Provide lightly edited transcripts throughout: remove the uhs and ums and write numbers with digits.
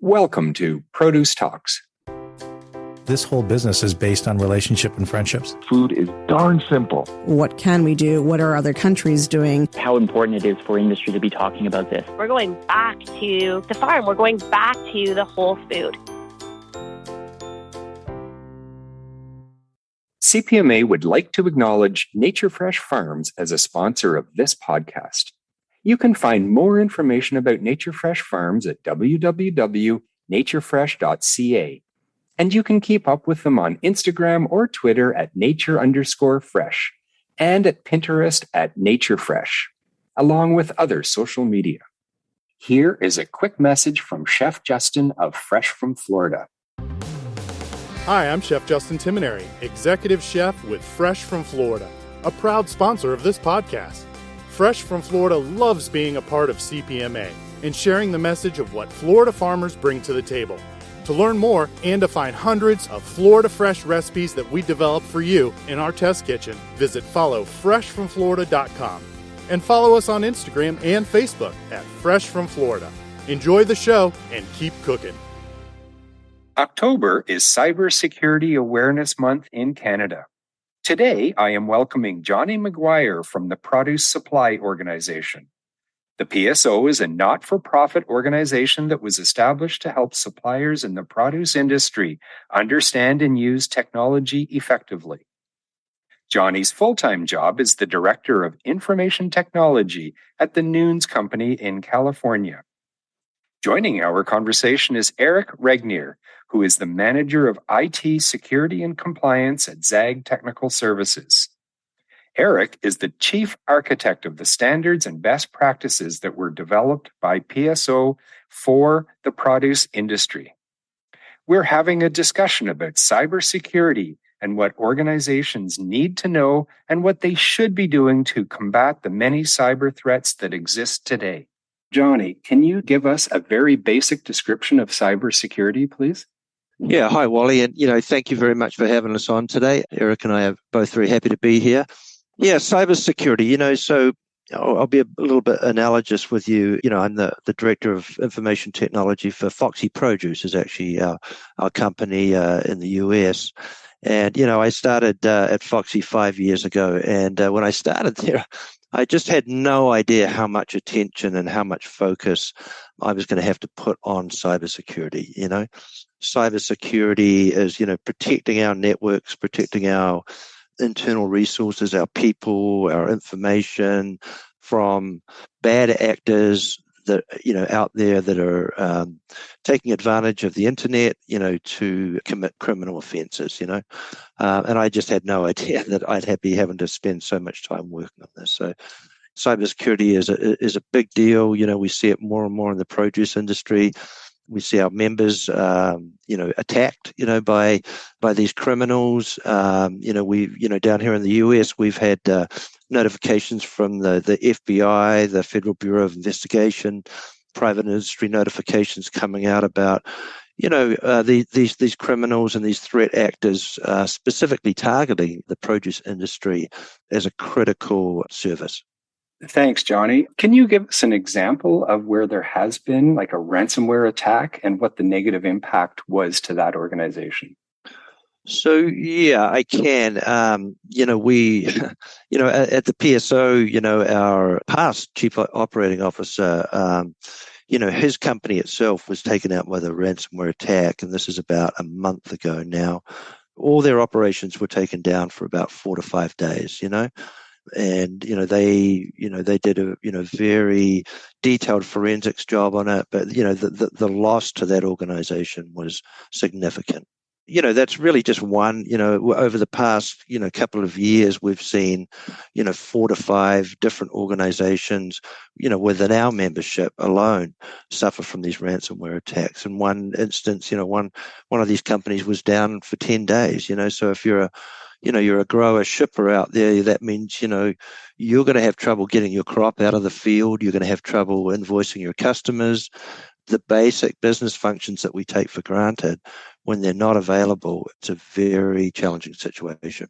Welcome to Produce Talks. This whole business is based on relationship and friendships. Food is darn simple. What can we do? What are other countries doing? How important it is for industry to be talking about this. We're going back to the farm. We're going back to the whole food. CPMA would like to acknowledge Nature Fresh Farms as a sponsor of this podcast. You can find more information about Nature Fresh Farms at www.naturefresh.ca. And you can keep up with them on Instagram or Twitter at nature_fresh and at Pinterest at naturefresh, along with other social media. Here is a quick message from Chef Justin of Fresh from Florida. Hi, I'm Chef Justin Timoneri, Executive Chef with Fresh from Florida, a proud sponsor of this podcast. Fresh from Florida loves being a part of CPMA and sharing the message of what Florida farmers bring to the table. To learn more and to find hundreds of Florida Fresh recipes that we develop for you in our test kitchen, visit followfreshfromflorida.com and follow us on Instagram and Facebook at Fresh from Florida. Enjoy the show and keep cooking. October is Cybersecurity Awareness Month in Canada. Today, I am welcoming Johnny McGuire from the Produce Supply Organization. The PSO is a not-for-profit organization that was established to help suppliers in the produce industry understand and use technology effectively. Johnny's full-time job is the Director of Information Technology at the Nunes Company in California. Joining our conversation is Regnier, who is the Manager of IT Security and Compliance at ZAG Technical Services. Eric is the Chief Architect of the standards and best practices that were developed by PSO for the produce industry. We're having a discussion about cybersecurity and what organizations need to know and what they should be doing to combat the many cyber threats that exist today. Johnny, can you give us a very basic description of cybersecurity, please? Yeah, hi, Wally, and thank you very much for having us on today. Eric and I are both very happy to be here. Yeah, cybersecurity, so I'll be a little bit analogous with you. I'm the Director of Information Technology for Foxy Produce, is actually our company in the US. And, I started at Foxy 5 years ago. And when I started there, I just had no idea how much attention and how much focus I was going to have to put on cybersecurity. Cybersecurity is, protecting our networks, protecting our internal resources, our people, our information from bad actors that, out there that are taking advantage of the internet, to commit criminal offenses, and I just had no idea that I'd be having to spend so much time working on this. So cybersecurity is a big deal. We see it more and more in the produce industry. We see our members, attacked, by these criminals. Down here in the US, we've had notifications from the FBI, the Federal Bureau of Investigation, private industry notifications coming out about, these criminals and these threat actors specifically targeting the produce industry as a critical service. Thanks, Johnny. Can you give us an example of where there has been like a ransomware attack and what the negative impact was to that organization? So, yeah, I can. We, at the PSO, our past chief operating officer, his company itself was taken out by the ransomware attack, and this is about a month ago now. All their operations were taken down for about 4 to 5 days, And, they did a, very detailed forensics job on it, but, the loss to that organization was significant. That's really just one, over the past, couple of years, we've seen, 4 to 5 different organizations, within our membership alone suffer from these ransomware attacks. In one instance, one of these companies was down for 10 days, so if you're a grower shipper out there, that means, you're going to have trouble getting your crop out of the field. You're going to have trouble invoicing your customers. The basic business functions that we take for granted, when they're not available, it's a very challenging situation.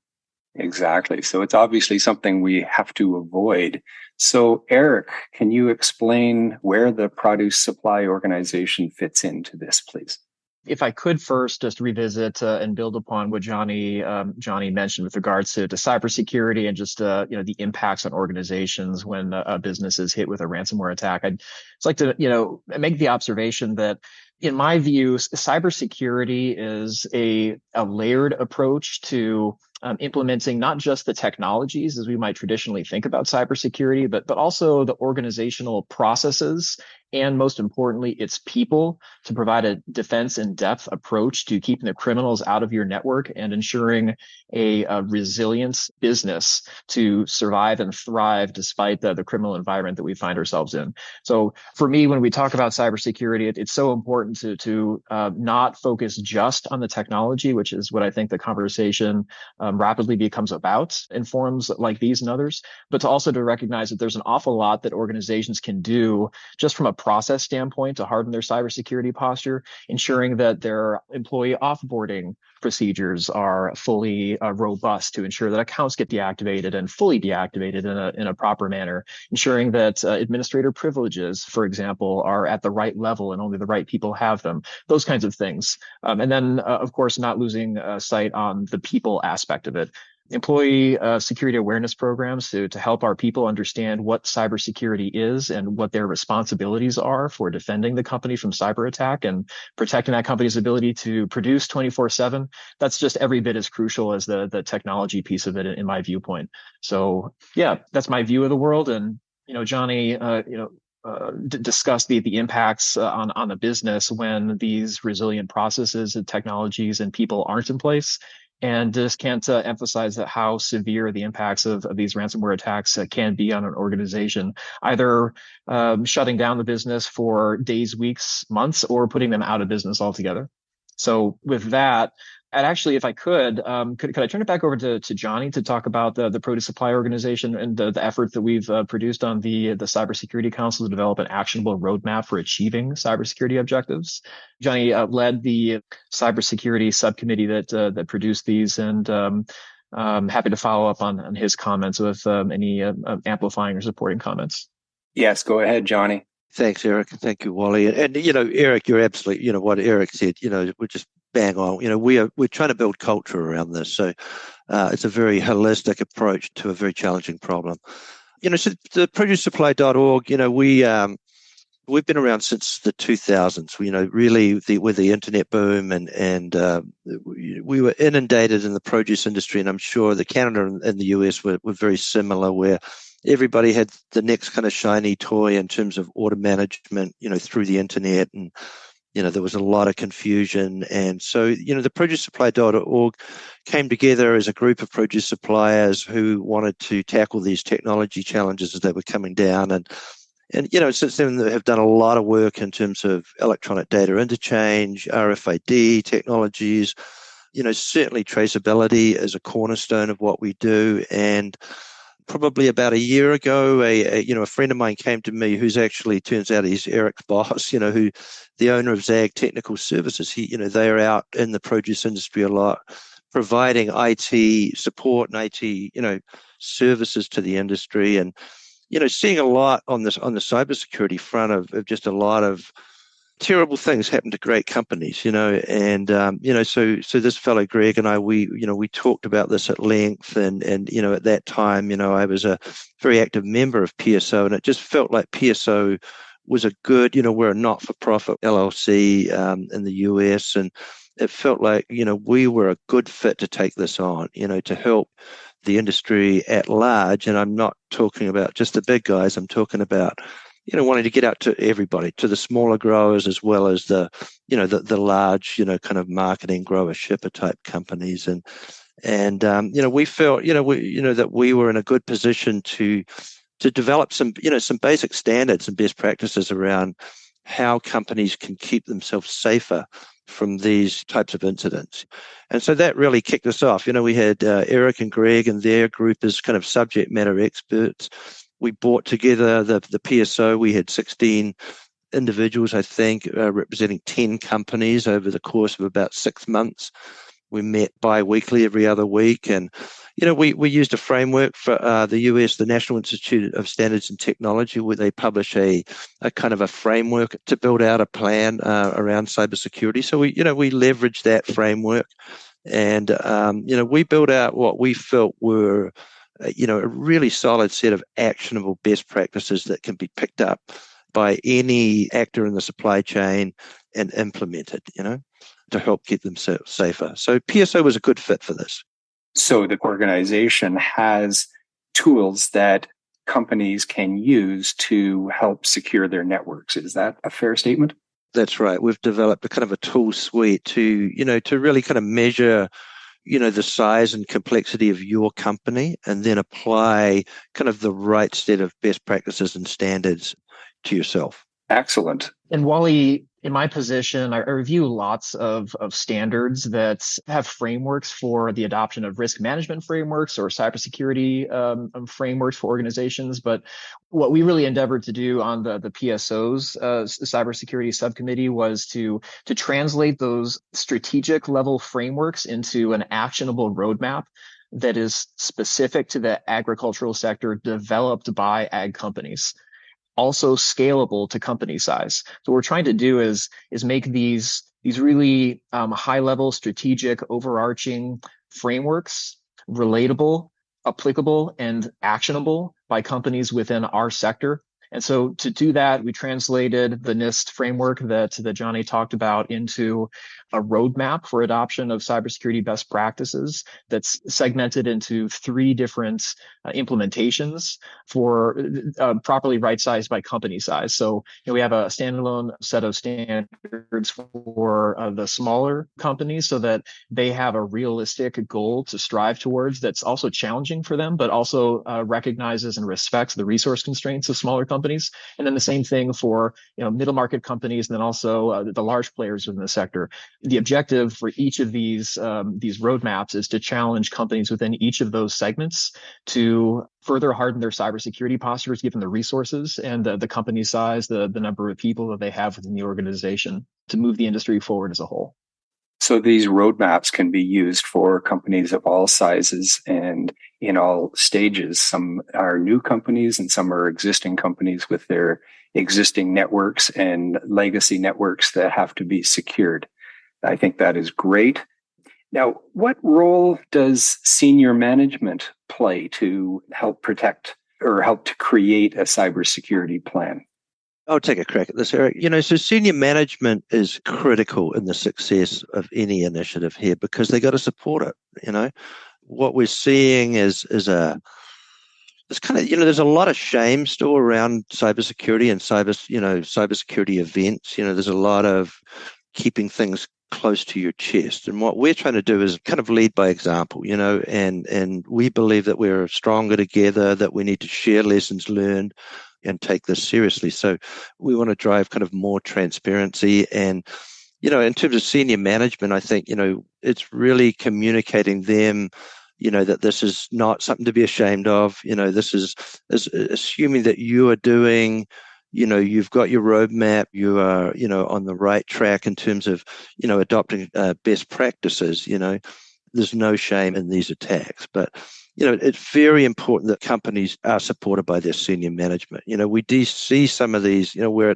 Exactly. So it's obviously something we have to avoid. So, Eric, can you explain where the Produce Supply Organization fits into this, please? If I could first just revisit and build upon what Johnny mentioned with regards to cybersecurity and just the impacts on organizations when a business is hit with a ransomware attack, I'd just like to make the observation that in my view, cybersecurity is a layered approach to implementing not just the technologies as we might traditionally think about cybersecurity, but also the organizational processes and most importantly, its people to provide a defense in depth approach to keeping the criminals out of your network and ensuring a resilient business to survive and thrive despite the criminal environment that we find ourselves in. So for me, when we talk about cybersecurity, it's so important to not focus just on the technology, which is what I think the conversation rapidly becomes about in forums like these and others, but to also to recognize that there's an awful lot that organizations can do just from a process standpoint to harden their cybersecurity posture, ensuring that their employee offboarding procedures are fully robust to ensure that accounts get deactivated and fully deactivated in a proper manner, ensuring that administrator privileges, for example, are at the right level and only the right people have them, those kinds of things. And then, of course, not losing sight on the people aspect of it. Employee security awareness programs to help our people understand what cybersecurity is and what their responsibilities are for defending the company from cyber attack and protecting that company's ability to produce 24/7. That's just every bit as crucial as the technology piece of it, in my viewpoint. So yeah, that's my view of the world. And Johnny, discuss the impacts on the business when these resilient processes and technologies and people aren't in place. And just can't emphasize that how severe the impacts of these ransomware attacks can be on an organization, either shutting down the business for days, weeks, months, or putting them out of business altogether. So with that, and actually, if I could I turn it back over to Johnny to talk about the Produce Supply Organization and the effort that we've produced on the Cybersecurity Council to develop an actionable roadmap for achieving cybersecurity objectives. Johnny led the cybersecurity subcommittee that produced these, and I'm happy to follow up on his comments with any amplifying or supporting comments. Yes, go ahead, Johnny. Thanks, Eric. Thank you, Wally. And Eric, you're absolutely, what Eric said, we're just bang on. We're trying to build culture around this. So it's a very holistic approach to a very challenging problem. So the producesupply.org, we've been around since the 2000s. Really with the internet boom and we were inundated in the produce industry, and I'm sure that Canada and the US were very similar, where everybody had the next kind of shiny toy in terms of order management, through the internet, and there was a lot of confusion. And so, the producesupply.org came together as a group of produce suppliers who wanted to tackle these technology challenges as they were coming down. And since then, they have done a lot of work in terms of electronic data interchange, RFID technologies. Certainly traceability is a cornerstone of what we do. And probably about a year ago, a friend of mine came to me, who's actually, turns out he's Eric's boss, who the owner of Zag Technical Services. They are out in the produce industry a lot, providing IT support and IT, services to the industry, and seeing a lot on the cybersecurity front of just a lot of terrible things happen to great companies, and so this fellow Greg and I, we talked about this at length, and at that time, I was a very active member of PSO, and it just felt like PSO was a good, we're a not-for-profit LLC in the US, and it felt like, we were a good fit to take this on, to help the industry at large. And I'm not talking about just the big guys. I'm talking about, wanting to get out to everybody, to the smaller growers as well as the large, kind of marketing grower shipper type companies. And we felt, that we were in a good position to develop some basic standards and best practices around how companies can keep themselves safer from these types of incidents. And so that really kicked us off. We had Eric and Greg and their group as kind of subject matter experts. We brought together the PSO. We had 16 individuals, I think, representing 10 companies over the course of about 6 months. We met bi-weekly every other week. And, we used a framework for the US, the National Institute of Standards and Technology, where they publish a kind of a framework to build out a plan around cybersecurity. So we leveraged that framework, and we built out what we felt were a really solid set of actionable best practices that can be picked up by any actor in the supply chain and implemented, to help get them safer. So PSO was a good fit for this. So the organization has tools that companies can use to help secure their networks. Is that a fair statement? That's right. We've developed a kind of a tool suite to really kind of measure, the size and complexity of your company and then apply kind of the right set of best practices and standards to yourself. Excellent. And Wally, in my position, I review lots of standards that have frameworks for the adoption of risk management frameworks or cybersecurity frameworks for organizations. But what we really endeavored to do on the PSO's cybersecurity subcommittee was to translate those strategic level frameworks into an actionable roadmap that is specific to the agricultural sector, developed by ag companies, also scalable to company size. So what we're trying to do is make these really high level strategic overarching frameworks relatable, applicable, and actionable by companies within our sector. And so to do that, we translated the NIST framework that Johnny talked about into a roadmap for adoption of cybersecurity best practices that's segmented into 3 different implementations for properly right-sized by company size. So we have a standalone set of standards for the smaller companies so that they have a realistic goal to strive towards that's also challenging for them, but also recognizes and respects the resource constraints of smaller companies. And then the same thing for middle market companies, and then also the large players within the sector. The objective for each of these roadmaps is to challenge companies within each of those segments to further harden their cybersecurity postures, given the resources and the company size, the number of people that they have within the organization, to move the industry forward as a whole. So these roadmaps can be used for companies of all sizes and in all stages. Some are new companies and some are existing companies with their existing networks and legacy networks that have to be secured. I think that is great. Now, what role does senior management play to help protect or help to create a cybersecurity plan? I'll take a crack at this, Eric. So senior management is critical in the success of any initiative here because they got to support it. What we're seeing is there's a lot of shame still around cybersecurity and cybersecurity events. There's a lot of keeping things close to your chest. And what we're trying to do is kind of lead by example, and we believe that we're stronger together, that we need to share lessons learned and take this seriously. So we want to drive kind of more transparency. And, in terms of senior management, I think, it's really communicating them, that this is not something to be ashamed of. This is assuming that you are doing, you've got your roadmap, you are, on the right track in terms of, adopting best practices. There's no shame in these attacks. But it's very important that companies are supported by their senior management. We do see some of these, where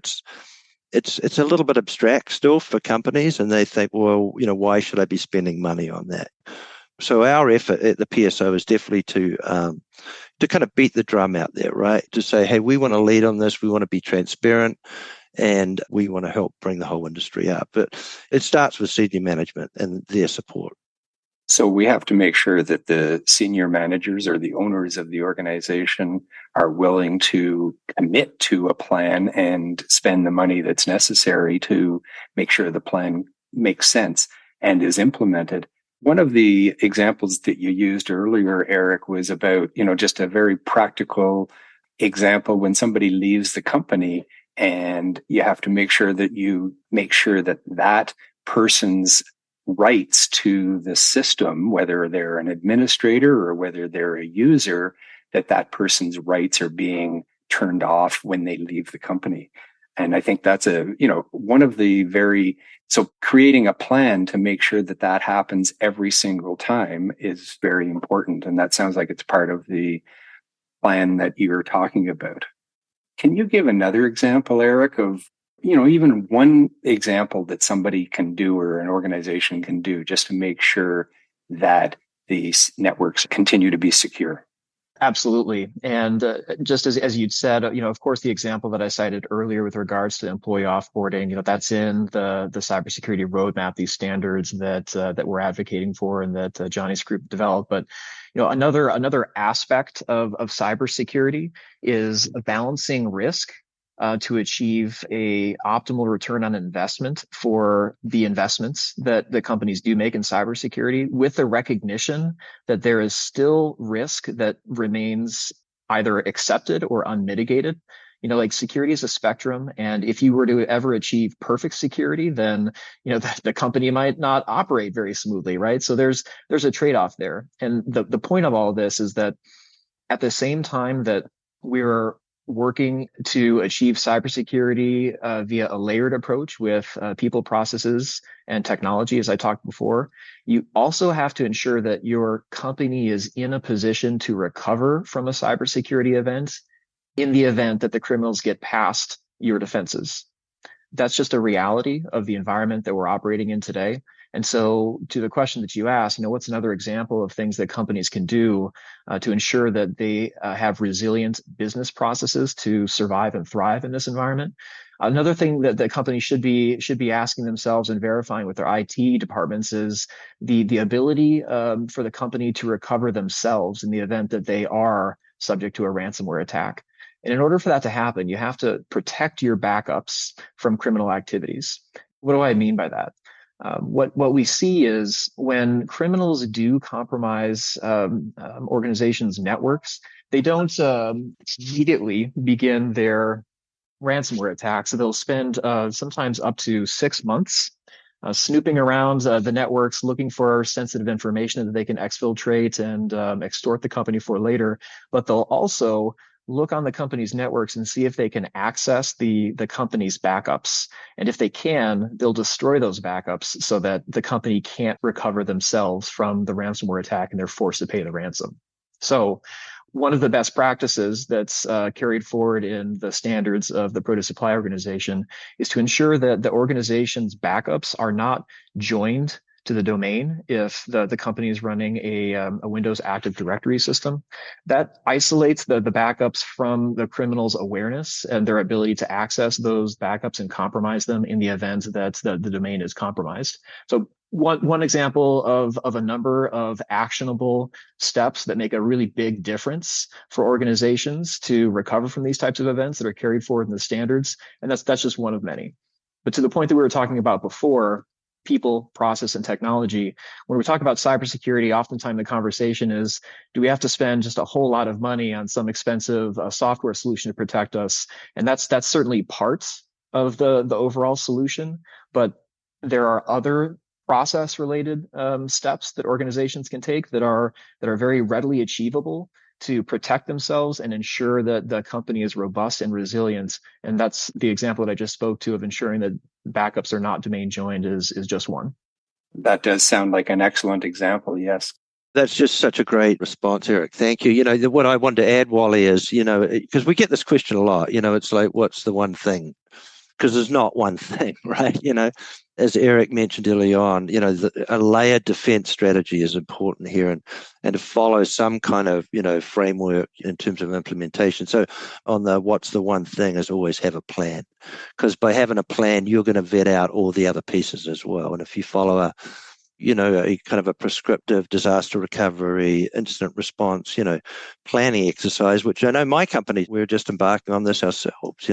it's a little bit abstract still for companies, and they think, well, why should I be spending money on that? So our effort at the PSO is definitely to kind of beat the drum out there, right? To say, hey, we want to lead on this, we want to be transparent, and we want to help bring the whole industry up. But it starts with senior management and their support. So we have to make sure that the senior managers or the owners of the organization are willing to commit to a plan and spend the money that's necessary to make sure the plan makes sense and is implemented. One of the examples that you used earlier, Eric, was about, just a very practical example when somebody leaves the company and you have to make sure that that person's rights to the system, whether they're an administrator or whether they're a user, that person's rights are being turned off when they leave the company. And I think that's one of the so creating a plan to make sure that that happens every single time is very important. And that sounds like it's part of the plan that you're talking about. Can you give another example, Eric, of, even one example that somebody can do or an organization can do just to make sure that these networks continue to be secure? Absolutely. And just as you'd said, of course, the example that I cited earlier with regards to employee offboarding, that's in the cybersecurity roadmap, these standards that we're advocating for and that Johnny's group developed. But another aspect of cybersecurity is balancing risk to achieve a optimal return on investment for the investments that the companies do make in cybersecurity, with the recognition that there is still risk that remains either accepted or unmitigated. Like security is a spectrum, and if you were to ever achieve perfect security, then the company might not operate very smoothly, right? So there's a trade-off there, and the point of all of this is that at the same time that we're working to achieve cybersecurity via a layered approach with people, processes, and technology, as I talked before, you also have to ensure that your company is in a position to recover from a cybersecurity event in the event that the criminals get past your defenses. That's just a reality of the environment that we're operating in today. And so to the question that you asked, what's another example of things that companies can do to ensure that they have resilient business processes to survive and thrive in this environment? Another thing that the company should be asking themselves and verifying with their IT departments is the ability for the company to recover themselves in the event that they are subject to a ransomware attack. And in order for that to happen, you have to protect your backups from criminal activities. What do I mean by that? What we see is when criminals do compromise organizations' networks, they don't immediately begin their ransomware attack. So they'll spend sometimes up to 6 months snooping around the networks, looking for sensitive information that they can exfiltrate and extort the company for later. But they'll also look on the company's networks and see if they can access the company's backups. And if they can, they'll destroy those backups so that the company can't recover themselves from the ransomware attack and they're forced to pay the ransom. So one of the best practices that's carried forward in the standards of the Produce Supply Organization is to ensure that the organization's backups are not joined to the domain if the company is running a Windows Active Directory system. That isolates the backups from the criminal's awareness and their ability to access those backups and compromise them in the event that the domain is compromised. So one example of a number of actionable steps that make a really big difference for organizations to recover from these types of events that are carried forward in the standards. And that's just one of many. But to the point that we were talking about before, people, process, and technology, when we talk about cybersecurity, oftentimes the conversation is, do we have to spend just a whole lot of money on some expensive software solution to protect us? And that's certainly part of the overall solution, but there are other process-related steps that organizations can take that are very readily achievable to protect themselves and ensure that the company is robust and resilient. And that's the example that I just spoke to of ensuring that backups are not domain joined is just one. That does sound like an excellent example, yes. That's just such a great response, Eric. Thank you. What I wanted to add, Wally, is, because we get this question a lot, it's like, what's the one thing? Because there's not one thing, right? As Eric mentioned early on, a layered defense strategy is important here and to follow some kind of, framework in terms of implementation. So on the what's the one thing is always have a plan, because by having a plan, you're going to vet out all the other pieces as well. And if you follow a kind of a prescriptive disaster recovery, incident response, planning exercise, which I know my company, we're just embarking on this ourselves,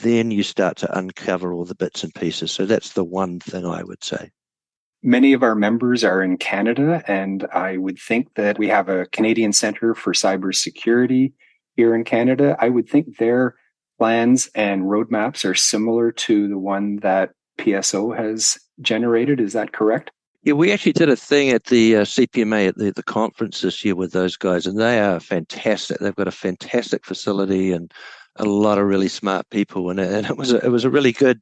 then you start to uncover all the bits and pieces. So that's the one thing I would say. Many of our members are in Canada, and I would think that we have a Canadian Centre for Cybersecurity here in Canada. I would think their plans and roadmaps are similar to the one that PSO has generated. Is that correct? Yeah, we actually did a thing at the CPMA at the conference this year with those guys, and they are fantastic. They've got a fantastic facility and a lot of really smart people, and it was a really good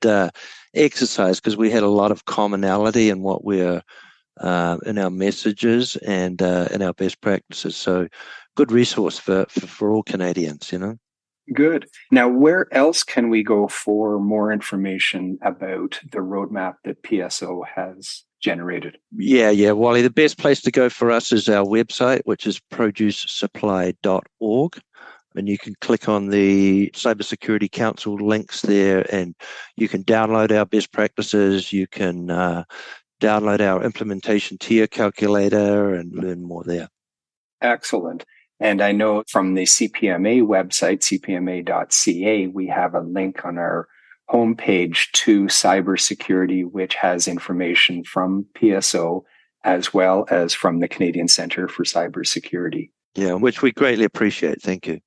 exercise because we had a lot of commonality in what we're in our messages and in our best practices. So, good resource for all Canadians, Good. Now, where else can we go for more information about the roadmap that PSO has generated? Yeah, Wally. The best place to go for us is our website, which is producesupply.org. And you can click on the Cybersecurity Council links there, and you can download our best practices. You can download our implementation tier calculator and learn more there. Excellent. And I know from the CPMA website, cpma.ca, we have a link on our homepage to cybersecurity, which has information from PSO as well as from the Canadian Centre for Cybersecurity. Yeah, which we greatly appreciate. Thank you.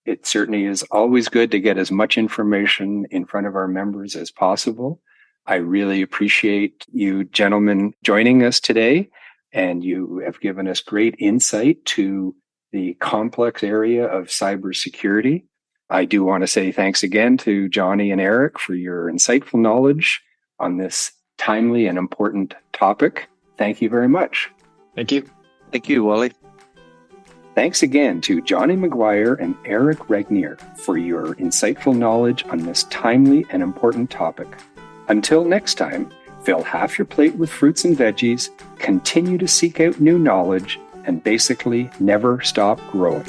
It certainly is always good to get as much information in front of our members as possible. I really appreciate you gentlemen joining us today, and you have given us great insight to the complex area of cybersecurity. I do want to say thanks again to Johnny and Eric for your insightful knowledge on this timely and important topic. Thank you very much. Thank you. Thank you, Wally. Thanks again to Johnny McGuire and Eric Regnier for your insightful knowledge on this timely and important topic. Until next time, fill half your plate with fruits and veggies, continue to seek out new knowledge, and basically never stop growing.